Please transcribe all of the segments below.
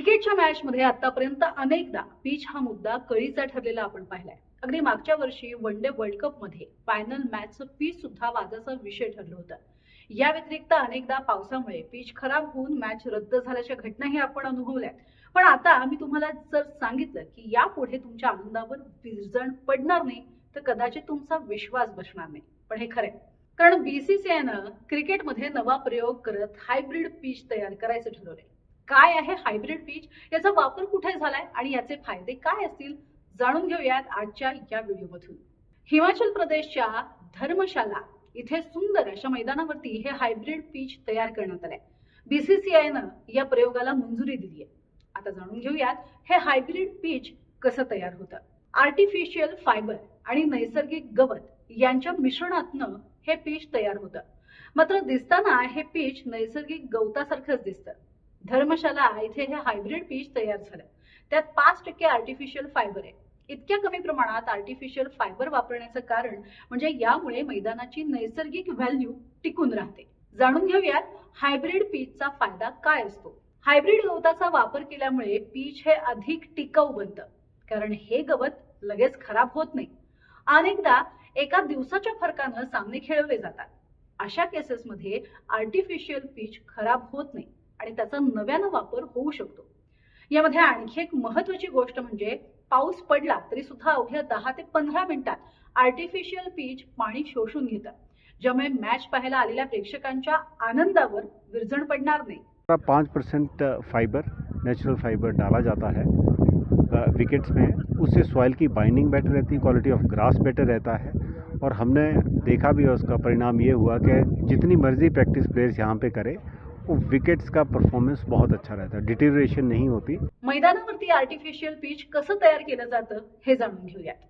क्रिकेटच्या मॅचमध्ये आतापर्यंत अनेकदा पिच हा मुद्दा कळीचा ठरलेला आपण पाहिलाय. अगदी मागच्या वर्षी वन डे वर्ल्ड कप मध्ये फायनल मॅचचं पिच सुद्धा वादाचा विषय ठरलं होतं. या व्यतिरिक्त अनेकदा पावसामुळे पिच खराब होऊन मॅच रद्द झाल्याच्या घटनाही आपण अनुभवल्यात. पण आता मी तुम्हाला जर सांगितलं की यापुढे तुमच्या आनंदावर विरजण पडणार नाही तर कदाचित तुमचा विश्वास बसणार नाही. पण हे खरंय, कारण बीसीसीआयनं क्रिकेटमध्ये नवा प्रयोग करत हायब्रिड पिच तयार करायचं ठरवलंय. काय आहे हायब्रिड पिच, याचा वापर कुठे झालाय आणि याचे फायदे काय असतील, जाणून घेऊयात आजच्या या व्हिडिओमधून. हिमाचल प्रदेशच्या धर्मशाला इथे सुंदर अशा मैदानावरती हे हायब्रिड पिच तयार करण्यात आलंय. बीसीसीआयनं या प्रयोगाला मंजुरी दिली आहे. आता जाणून घेऊयात हे हायब्रिड पिच कसं तयार होतं. आर्टिफिशियल फायबर आणि नैसर्गिक गवत यांच्या मिश्रणातनं हे पिच तयार होतं. मात्र दिसताना हे पिच नैसर्गिक गवतासारखंच दिसतं. धर्मशाला इथे हे हायब्रिड पिच तयार झालं. त्यात 5% आर्टिफिशियल फायबर आहे. इतक्या कमी प्रमाणात आर्टिफिशियल फायबर वापरण्याचं कारण म्हणजे यामुळे मैदानाची नैसर्गिक व्हॅल्यू टिकून राहते. जाणून घेऊयात हायब्रिड पिचचा फायदा काय असतो. हायब्रिड गवताचा वापर केल्यामुळे पिच हे अधिक टिकाऊ बनतं, कारण हे गवत लगेच खराब होत नाही. अनेकदा एका दिवसाच्या फरकानं सामने खेळवले जातात. अशा केसेसमध्ये आर्टिफिशियल पिच खराब होत नाही आणि त्याचा नव्यानं वापर होऊ शकतो. यामध्ये आणखी एक महत्वाची गोष्ट म्हणजे पाऊस पडला तरी सुद्धा अवघ्या 10 ते 15 मिनिटात आर्टिफिशियल पिच पाणी शोषून घेतं, ज्यामुळे मॅच पाहायला आलेल्या प्रेक्षकांच्या आनंदावर विरजण पडणार नाही. 5% फाइबर, नेचुरल फाइबर डाला जाता है विकेट्स में. उससे सॉइल की बाइंडिंग बेटर रहती है, क्वालिटी ऑफ ग्रास बेटर रहता है. और हमने देखा भी है, उसका परिणाम ये हुआ कि जितनी मर्जी प्रैक्टिस प्लेयर्स यहाँ पे करें, वो विकेट्स का परफॉर्मेंस बहुत अच्छा रहता है, डिटेरियोरेशन नहीं होती. मैदानावरती आर्टिफिशियल पिच कसं तयार केलं जातं हे जाणून घेऊयात.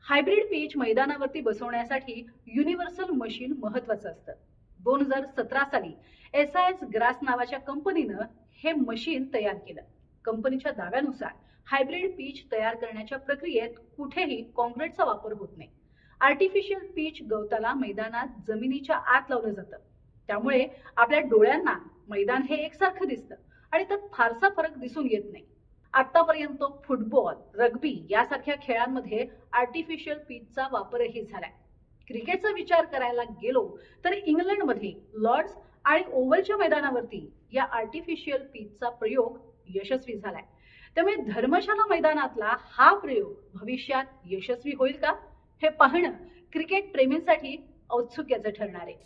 हायब्रिड पिच मैदानावरती बसवण्यासाठी युनिव्हर्सल मशीन महत्वाचं असतं. 2017 साली SIS ग्रास नावाच्या कंपनीनं हे मशीन तयार केलं. कंपनीच्या दाव्यानुसार हायब्रिड पिच तयार करण्याच्या प्रक्रियेत कुठेही कॉन्क्रीटचा वापर होत नाही. आर्टिफिशियल पिच गवताला मैदानात जमिनीच्या आत लावलं जातं. त्यामुळे आपल्या डोळ्यांना मैदान हे एकसारखं दिसतं आणि त्यात फारसा फरक दिसून येत नाही. आतापर्यंत फुटबॉल, रग्बी यासारख्या खेळांमध्ये आर्टिफिशियल पिचचा वापरही झालाय. क्रिकेटचा विचार करायला गेलो तर इंग्लंडमध्ये लॉर्ड्स आणि ओव्हलच्या मैदानावरती या आर्टिफिशियल पिचचा प्रयोग यशस्वी झालाय. त्यामुळे धर्मशाला मैदानातला हा प्रयोग भविष्यात यशस्वी होईल का हे पाहणं क्रिकेट प्रेमींसाठी औत्सुक्याचं ठरणार आहे.